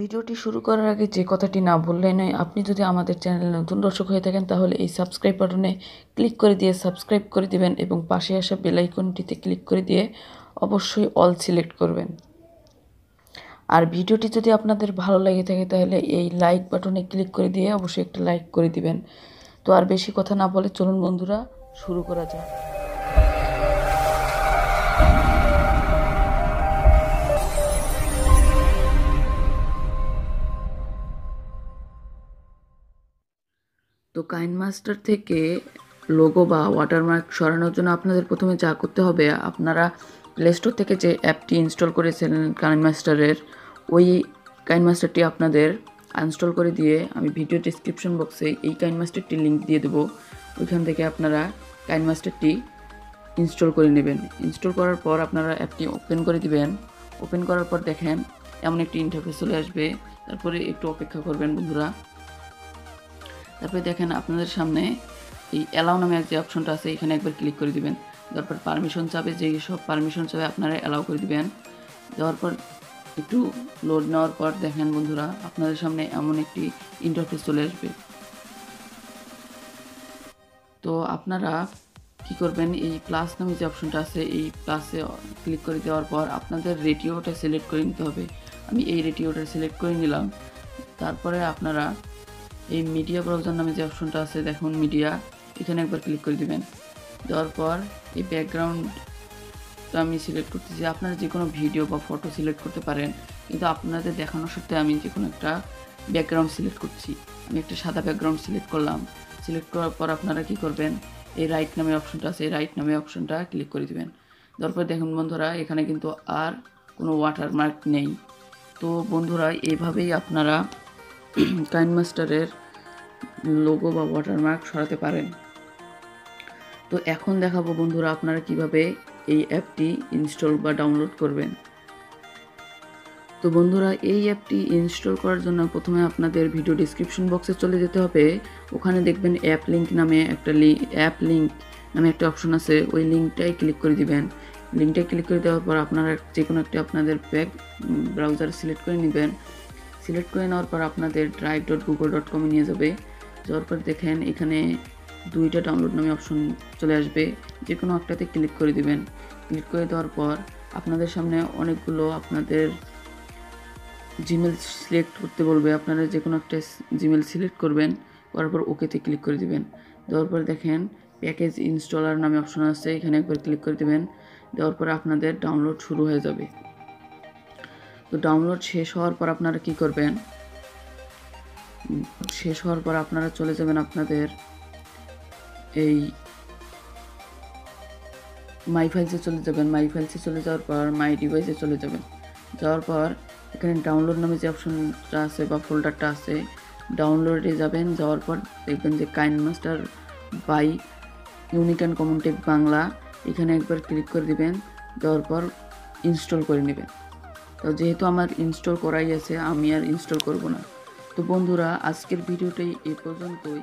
ভিডিওটি শুরু করার আগে যে কথাটি না বললেই নয়, আপনি যদি আমাদের চ্যানেলে নতুন দর্শক হয়ে থাকেন তাহলে এই সাবস্ক্রাইব বাটনে ক্লিক করে দিয়ে সাবস্ক্রাইব করে দিবেন এবং পাশে আসা বেল আইকনটিতে ক্লিক করে দিয়ে অবশ্যই অল সিলেক্ট করবেন। আর ভিডিওটি যদি আপনাদের ভালো লেগে থাকে তাহলে এই লাইক বাটনে ক্লিক করে দিয়ে অবশ্যই একটা লাইক করে দিবেন। তো আর বেশি কথা না বলে চলুন বন্ধুরা শুরু করা যাক। তো কাইনমাস্টার থেকে লোগো বা ওয়াটারমার্ক সরানোর জন্য আপনাদের প্রথমে যা করতে হবে, আপনারা প্লে স্টোর থেকে যে অ্যাপটি ইনস্টল করেছিলেন কাইনমাস্টারের, ওই কাইনমাস্টারটি আপনাদের আনস্টল করে দিয়ে আমি ভিডিও ডিসক্রিপশন বক্সে এই কাইনমাস্টারটির লিঙ্ক দিয়ে দেবো। ওইখান থেকে আপনারা কাইনমাস্টারটি ইনস্টল করে নেবেন। ইনস্টল করার পর আপনারা অ্যাপটি ওপেন করে দিবেন। ওপেন করার পর দেখেন এমন একটি ইন্টারফেস চলে আসবে। তারপরে একটু অপেক্ষা করবেন বন্ধুরা। তারপরে দেখেন আপনাদের সামনে এই অ্যালাউ নামে যে অপশনটা আছে, এখানে একবার ক্লিক করে দিবেন। তারপর পারমিশন চাবে, যেই সব পারমিশন চাবে আপনারা অ্যালাউ করে দিবেন। দেওয়ার পর একটু লোড নেওয়ার পর দেখেন বন্ধুরা আপনাদের সামনে এমন একটি ইন্টারফেস চলে আসবে। তো আপনারা কি করবেন, এই প্লাস নামে যে অপশনটা আছে এই প্লাসে ক্লিক করে দেওয়ার পর আপনাদের রেডিওটা সিলেক্ট করে নিতে হবে। আমি এই রেডিওটা সিলেক্ট করে নিলাম। তারপরে আপনারা এই মিডিয়া ব্রাউজার নামে যে অপশনটা আছে দেখুন মিডিয়া, এখানে একবার ক্লিক করে দিবেন। দেওয়ার পর এই ব্যাকগ্রাউন্ডটা আমি সিলেক্ট করতেছি। আপনারা যে কোনো ভিডিও বা ফটো সিলেক্ট করতে পারেন, কিন্তু আপনাদের দেখানোর সাথে আমি যে কোনো একটা ব্যাকগ্রাউন্ড সিলেক্ট করছি। আমি একটা সাদা ব্যাকগ্রাউন্ড সিলেক্ট করলাম। সিলেক্ট করার পর আপনারা কি করবেন, এই রাইট নামে অপশনটা আছে, এই রাইট নামে অপশনটা ক্লিক করে দিবেন। দেওয়ার পর দেখুন বন্ধুরা এখানে কিন্তু আর কোনো ওয়াটারমার্ক নেই। তো বন্ধুরা এইভাবেই আপনারা কাইনমাস্টারের লোগো বা ওয়াটারমার্ক সরাতে পারেন। তো এখন দেখাবো বন্ধুরা আপনারা কিভাবে এই অ্যাপটি ইনস্টল বা ডাউনলোড করবেন। তো বন্ধুরা এই অ্যাপটি ইনস্টল করার জন্য প্রথমে আপনাদের ভিডিও ডিসক্রিপশন বক্সে চলে যেতে হবে। ওখানে দেখবেন অ্যাপ লিঙ্ক নামে একটা অপশন আছে, ওই লিঙ্কটাই ক্লিক করে দিবেন। লিঙ্কটাই ক্লিক করে দেওয়ার পর আপনারা যে কোনো একটা আপনাদের ব্রাউজার সিলেক্ট করে নেবেন। সিলেক্ট করে নেওয়ার পর আপনাদের drive.google.com নিয়ে যাবে। যাওয়ার পর দেখেন এখানে দুইটা ডাউনলোড নামে অপশন চলে আসবে, যে কোনো একটাতে ক্লিক করে দিবেন। ক্লিক করে দেওয়ার পর আপনাদের সামনে অনেকগুলো আপনাদের জিমেল সিলেক্ট করতে বলবে। আপনারা যে কোনো একটা জিমেল সিলেক্ট করবেন, করার পর ওকেতে ক্লিক করে দিবেন। দেওয়ার পর দেখেন প্যাকেজ ইনস্টলার নামে অপশন আছে, এখানে একবার ক্লিক করে দিবেন। দেওয়ার পর আপনাদের ডাউনলোড শুরু হয়ে যাবে। তো ডাউনলোড শেষ হওয়ার পর আপনারা কি করবেন, শেষ হওয়ার পর আপনারা চলে যাবেন আপনাদের এই মাই ফাইলসে চলে যাবেন। মাই ফাইলসে চলে যাওয়ার পর মাই ডিভাইসে চলে যাবেন। যাওয়ার পর এখানে ডাউনলোড নামে যে অপশনটা আছে বা ফোল্ডারটা আছে, ডাউনলোডে যাবেন। যাওয়ার পর দেখবেন যে KineMaster by unique and common text Bangla, এখানে একবার ক্লিক করে দিবেন। দেওয়ার পর ইনস্টল করে নেবেন। তো যেহেতু আমার ইনস্টল করাই আছে, আমি আর ইনস্টল করব না। তো বন্ধুরা আজকের ভিডিওটাই এ পর্যন্তই।